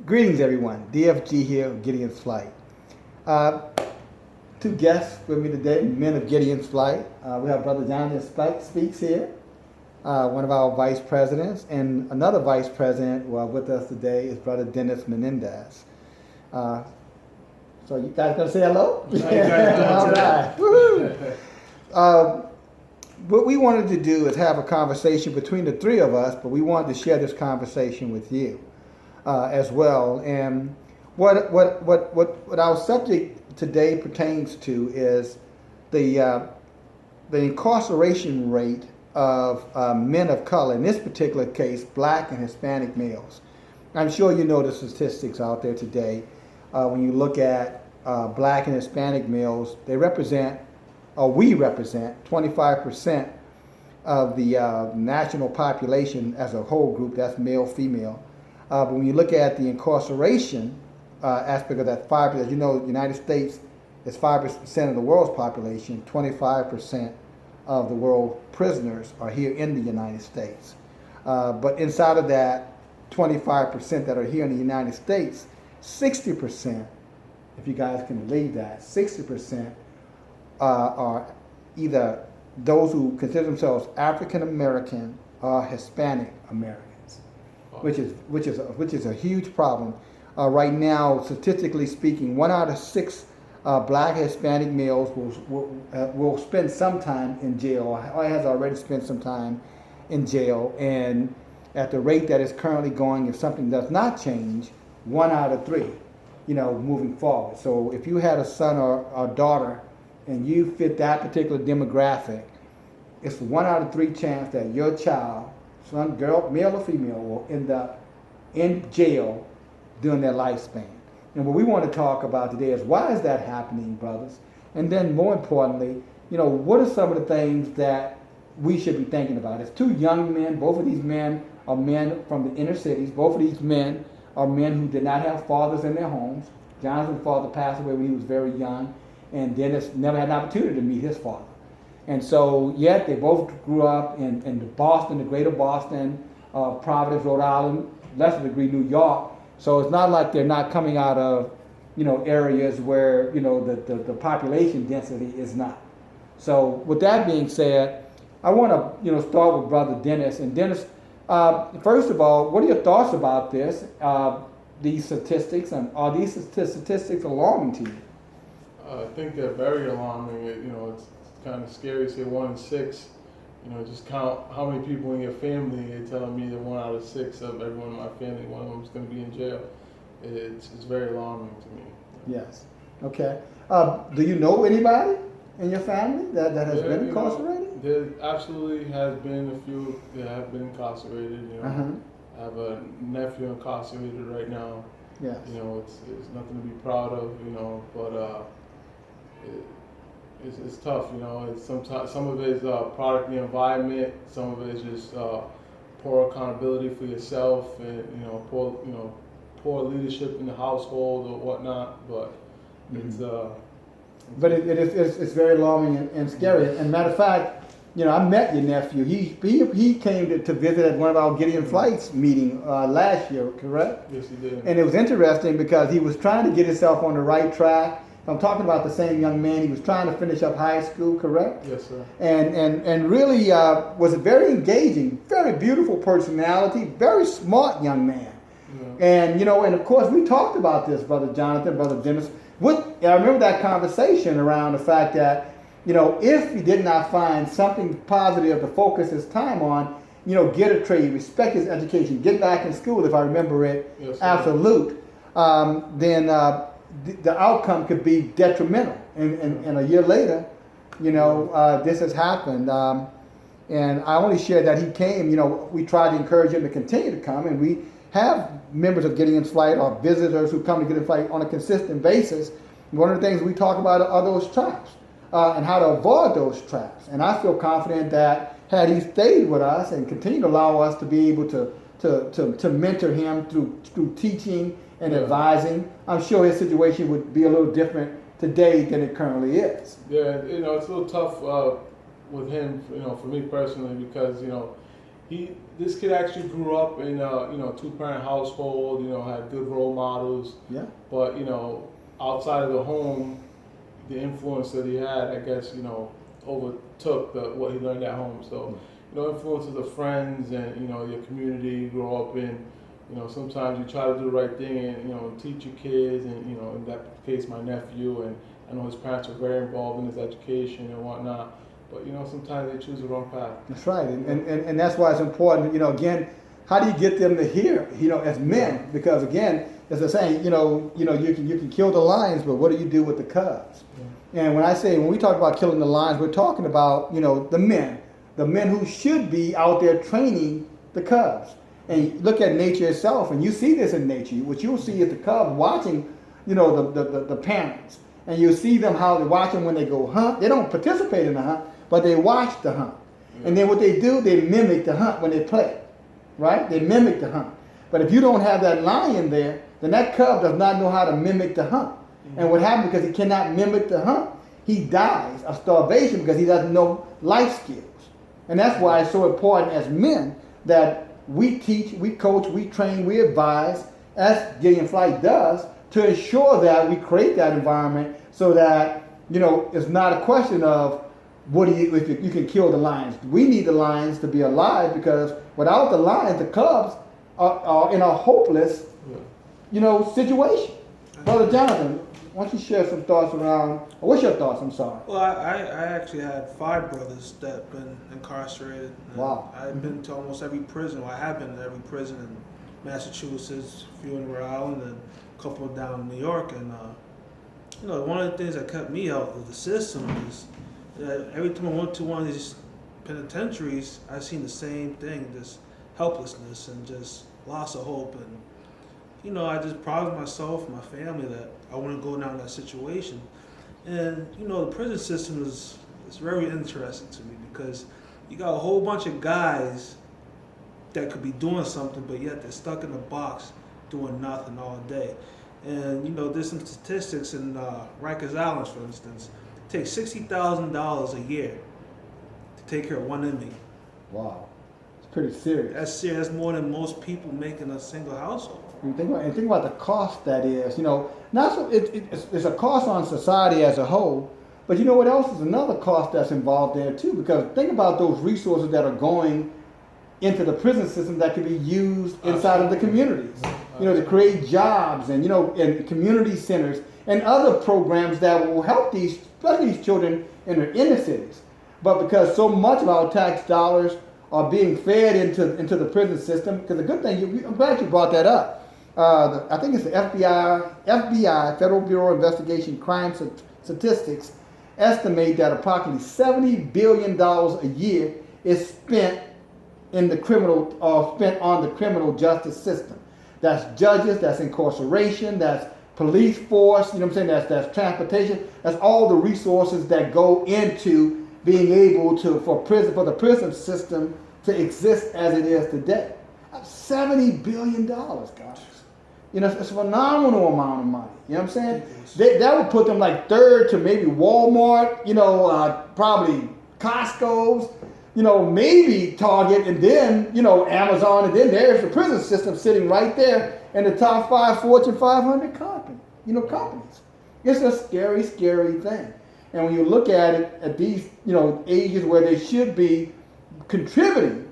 Greetings, everyone. DFG here, Gideonsflight. Uh, Two guests with me today, men of Gideonsflight. We have Brother Jonathan Spike speaks here, one of our vice presidents, and another vice president with us today is Brother Dennis Menendez. So you guys gonna say hello? All right. Woo-hoo. What we wanted to do is have a conversation between the three of us, but we wanted to share this conversation with you as well. And what our subject today pertains to is the incarceration rate of men of color, in this particular case, black and Hispanic males. I'm sure you know the statistics out there today. When you look at black and Hispanic males, they represent, or we represent, 25% of the national population as a whole group. That's male, female. But when you look at the incarceration aspect of that 5%, as you know, the United States is 5% of the world's population. 25% of the world prisoners are here in the United States. But inside of that 25% that are here in the United States, 60%, if you guys can believe that, 60% are either those who consider themselves African American or Hispanic Americans, which is a huge problem. Right now, statistically speaking, 1 out of 6 black Hispanic males will spend some time in jail, or has already spent some time in jail, and at the rate that it's currently going, if something does not change, 1 out of 3, moving forward. So if you had a son or daughter and you fit that particular demographic, it's 1 out of 3 chance that your child, son, girl, male or female, will end up in jail during their lifespan. And what we want to talk about today is, why is that happening, brothers? And then more importantly, what are some of the things that we should be thinking about? It's 2 young men. Both of these men are men from the inner cities. Both of these men are men who did not have fathers in their homes. Jonathan's father passed away when he was very young, and Dennis never had an opportunity to meet his father. And so, yet they both grew up in Boston, the greater Boston, Providence, Rhode Island, lesser degree New York. So it's not like they're not coming out of, areas where, the population density is not. So with that being said, I want to, start with Brother Dennis. And Dennis, first of all, what are your thoughts about this, these statistics, and are these statistics alarming to you? I think they're very alarming. It's kind of scary to say 1 in 6. Just count how many people in your family. They're telling me that 1 out of 6 of everyone in my family, one of them is going to be in jail. It's very alarming to me. Yes. Okay. Do you know anybody in your family that has been incarcerated? There absolutely has been a few that have been incarcerated. I have a nephew incarcerated right now. Yes. It's nothing to be proud of. But it's tough. It's sometimes some of it is product of the environment. Some of it is just poor accountability for yourself, and poor leadership in the household or whatnot. But it's it's very alarming and scary. And matter of fact, I met your nephew. He came to visit at one of our Gideonsflight's meeting last year, correct? Yes, he did. And it was interesting because he was trying to get himself on the right track. I'm talking about the same young man. He was trying to finish up high school, correct? Yes, sir. And really was a very engaging, very beautiful personality, very smart young man. Yeah. And and of course we talked about this, Brother Jonathan, Brother Dennis. I remember that conversation around the fact that if he did not find something positive to focus his time on, get a trade, respect his education, get back in school, if I remember it, yes, absolute, then the outcome could be detrimental. And a year later, this has happened. And I only share that he came. We tried to encourage him to continue to come, and we have members of Gideonsflight or visitors who come to Gideonsflight on a consistent basis. One of the things we talk about are those traps and how to avoid those traps. And I feel confident that had he stayed with us and continued to allow us to be able to mentor him through teaching and advising, I'm sure his situation would be a little different today than it currently is. Yeah, it's a little tough with him, for me personally, because This kid actually grew up in a, you know, 2-parent household, you know, had good role models, Yeah. but, you know, outside of the home, the influence that he had, I guess, you know, overtook what he learned at home. So, you know, influences of friends and, you know, your community you grow up in. You know, sometimes you try to do the right thing and, you know, teach your kids, and, you know, in that case, my nephew, and I know his parents are very involved in his education and whatnot, but, you know, sometimes they choose the wrong path. That's right, and that's why it's important, you know, again, how do you get them to hear, you know, as men? Because again, as I say, you can kill the lions, but what do you do with the cubs? Yeah. And when we talk about killing the lions, we're talking about, you know, the men who should be out there training the cubs. And you look at nature itself, and you see this in nature. What you'll see is the cubs watching, you know, the parents, and you'll see them how they watch them when they go hunt. They don't participate in the hunt, but they watch the hunt. And then what they do, they mimic the hunt when they play, right? They mimic the hunt. But if you don't have that lion there, then that cub does not know how to mimic the hunt. And what happens, because he cannot mimic the hunt, he dies of starvation because he doesn't know life skills. And that's why it's so important as men that we teach, we coach, we train, we advise, as Gideonsflight does, to ensure that we create that environment so that, you know, it's not a question of if you can kill the lions. We need the lions to be alive, because without the lions, the cubs are in a hopeless, you know, situation. Brother Jonathan, why don't you share some thoughts around, or what's your thoughts? I'm sorry. Well, I actually had 5 brothers that have been incarcerated. Wow. I've been to almost every prison. Well, I have been to every prison in Massachusetts, a few in Rhode Island, and a couple down in New York. And, you know, one of the things that kept me out of the system is that every time I went to one of these penitentiaries, I seen the same thing, this helplessness and just loss of hope. And, you know, I just promised myself and my family that I wouldn't go down that situation. And, you know, the prison system is very interesting to me, because you got a whole bunch of guys that could be doing something, but yet they're stuck in a box doing nothing all day. And, you know, there's some statistics in Rikers Island, for instance. It takes $60,000 a year to take care of one inmate. Wow. It's pretty serious. That's serious. That's more than most people make in a single household. And think about the cost that is. You know, not so it's a cost on society as a whole, but you know what else is another cost that's involved there too? Because think about those resources that are going into the prison system that can be used inside of the communities. You know, to create jobs and, you know, and community centers and other programs that will help especially these children in their inner cities. But because so much of our tax dollars are being fed into the prison system, because the good thing, I'm glad you brought that up. I think it's the FBI, Federal Bureau of Investigation Crime Statistics, estimate that approximately $70 billion a year is spent on the criminal justice system. That's judges, that's incarceration, that's police force, you know what I'm saying, that's transportation, that's all the resources that go into being able for the prison system to exist as it is today. $70 billion, guys. You know, it's a phenomenal amount of money. You know what I'm saying? That would put them like third to maybe Walmart, you know, probably Costco's, you know, maybe Target, and then, you know, Amazon, and then there's the prison system sitting right there in the top 5 Fortune 500 companies. It's a scary, scary thing. And when you look at it at these, you know, ages where they should be contributing,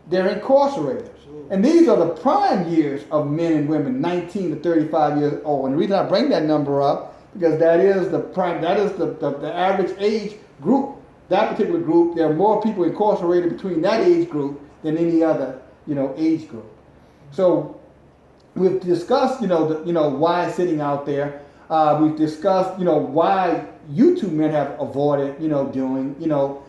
they're incarcerated. And these are the prime years of men and women, 19 to 35 years old. And the reason I bring that number up, because that is the average age group. That particular group, there are more people incarcerated between that age group than any other, you know, age group. So we've discussed, you know, why it's sitting out there. We've discussed, you know, why you two men have avoided, you know, doing, you know,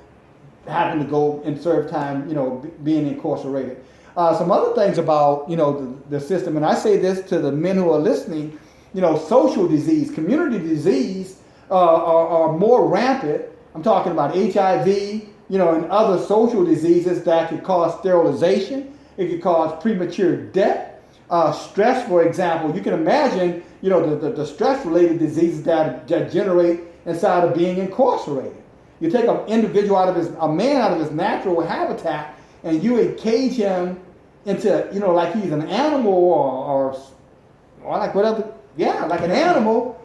having to go and serve time, you know, being incarcerated. Some other things about, you know, the system, and I say this to the men who are listening, you know, social disease, community disease are more rampant. I'm talking about HIV, you know, and other social diseases that could cause sterilization. It could cause premature death. Stress, for example, you can imagine, you know, the stress-related diseases that generate inside of being incarcerated. You take an individual a man out of his natural habitat, and you encage him into, like he's an animal or like whatever, yeah, like an animal,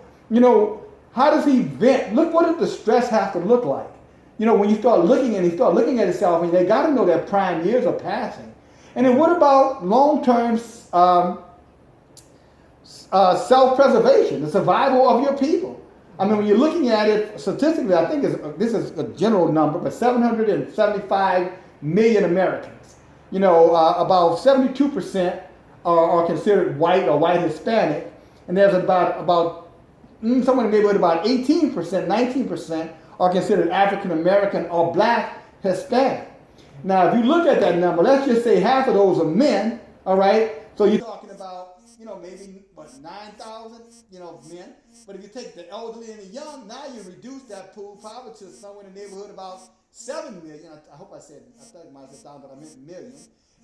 how does he vent? Look, what does the stress have to look like? When you start looking and he start looking at himself, and they got to know that prime years are passing. And then what about long-term self-preservation, the survival of your people? I mean, when you're looking at it statistically, I think this is a general number, but 775 million Americans. About 72% are considered white or white Hispanic, and there's about somewhere in the neighborhood about 18%, 19% are considered African American or black Hispanic. Now, if you look at that number, let's just say half of those are men, all right? So you're talking about, maybe, 9,000, men. But if you take the elderly and the young, now you reduce that pool probably to somewhere in the neighborhood about 7 million. I hope I thought it might have said 1,000, but I meant million.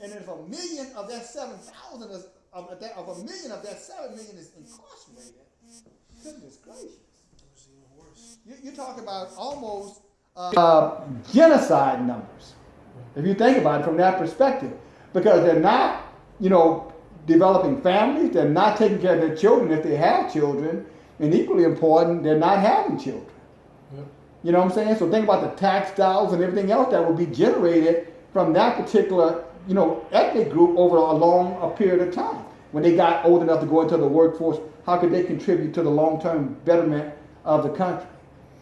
And then if a million of that 7,000 is, of a million of that 7 million is incarcerated, goodness gracious. It's even worse. You're talking about almost genocide numbers, if you think about it from that perspective, because they're not, developing families, they're not taking care of their children if they have children, and equally important, they're not having children. Yep. You know what I'm saying? So think about the tax dollars and everything else that will be generated from that particular, ethnic group over a long period of time. When they got old enough to go into the workforce, how could they contribute to the long-term betterment of the country?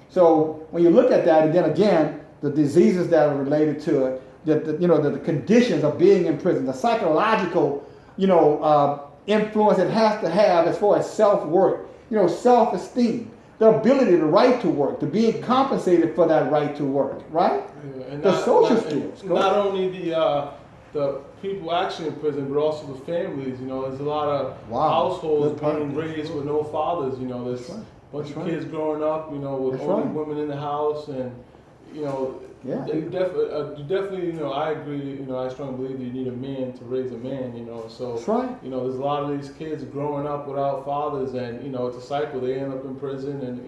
So when you look at that, and then again, the diseases that are related to it, the conditions of being in prison, the psychological, influence it has to have as far as self-worth, self-esteem, the ability to right to work, to being compensated for that right to work, right? Yeah, and the social skills. Not only the people actually in prison, but also the families. There's a lot of households being raised with no fathers. There's a bunch of kids growing up, with only women in the house, and Yeah. You definitely, I agree, I strongly believe that you need a man to raise a man, so, That's right. there's a lot of these kids growing up without fathers, and, it's a cycle. They end up in prison, and,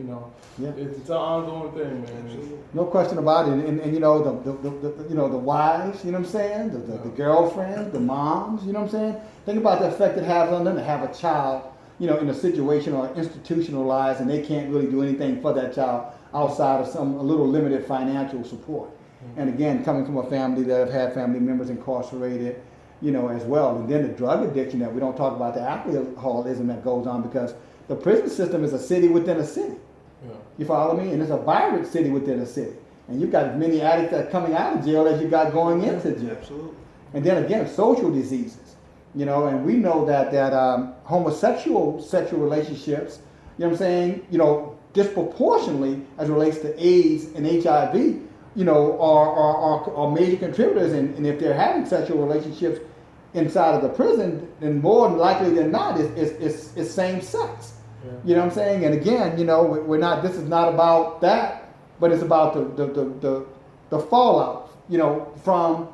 it's an ongoing thing, man. No question about it. And the wives, what I'm saying? The girlfriends, the moms, what I'm saying? Think about the effect it has on them to have a child, in a situation or institutionalized, and they can't really do anything for that child outside of a little limited financial support. Mm-hmm. And again, coming from a family that have had family members incarcerated, as well. And then the drug addiction that we don't talk about, the alcoholism that goes on, because the prison system is a city within a city. Yeah. You follow me? And it's a vibrant city within a city. And you've got as many addicts that are coming out of jail as you got going into jail. Absolutely. And then again, social diseases. And we know that homosexual sexual relationships, disproportionately as it relates to AIDS and HIV, are major contributors. And if they're having sexual relationships inside of the prison, then more likely than not, it's same sex. Yeah. You know what I'm saying? And again, we're not. This is not about that, but it's about the fallout, from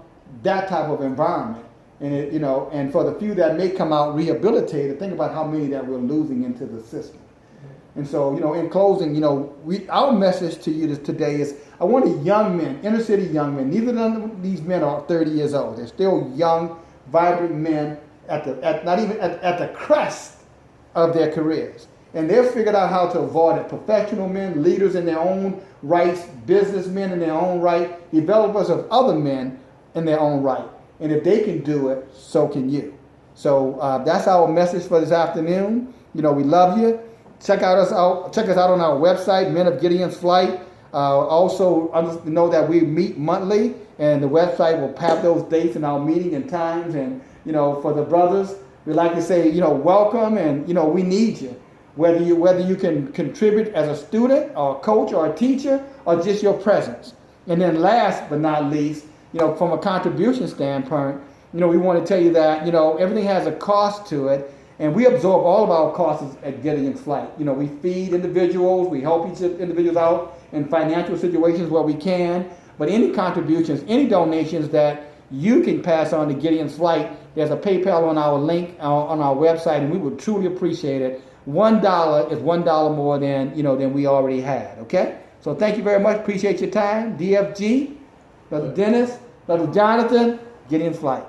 that type of environment. And and for the few that may come out rehabilitated, think about how many that we're losing into the system. And so, in closing, our message to you today is, I want young men, inner city young men. Neither of these men are 30 years old. They're still young, vibrant men at the crest of their careers. And they've figured out how to avoid it. Professional men, leaders in their own rights, businessmen in their own right, developers of other men in their own right. And if they can do it, so can you. So that's our message for this afternoon. We love you. Check us out on our website, Men of Gideonsflight. Also know that we meet monthly, and the website will have those dates and our meeting and times. And for the brothers, we like to say, welcome, and we need you. Whether you can contribute as a student or a coach or a teacher, or just your presence. And then last but not least, from a contribution standpoint, we want to tell you that everything has a cost to it. And we absorb all of our costs at Gideonsflight. We feed individuals, we help each individuals out in financial situations where we can. But any contributions, any donations that you can pass on to Gideonsflight, there's a PayPal on our link on our website, and we would truly appreciate it. $1 is $1 more than we already had. Okay? So thank you very much. Appreciate your time. DFG, Brother Dennis, Brother Jonathan, Gideonsflight.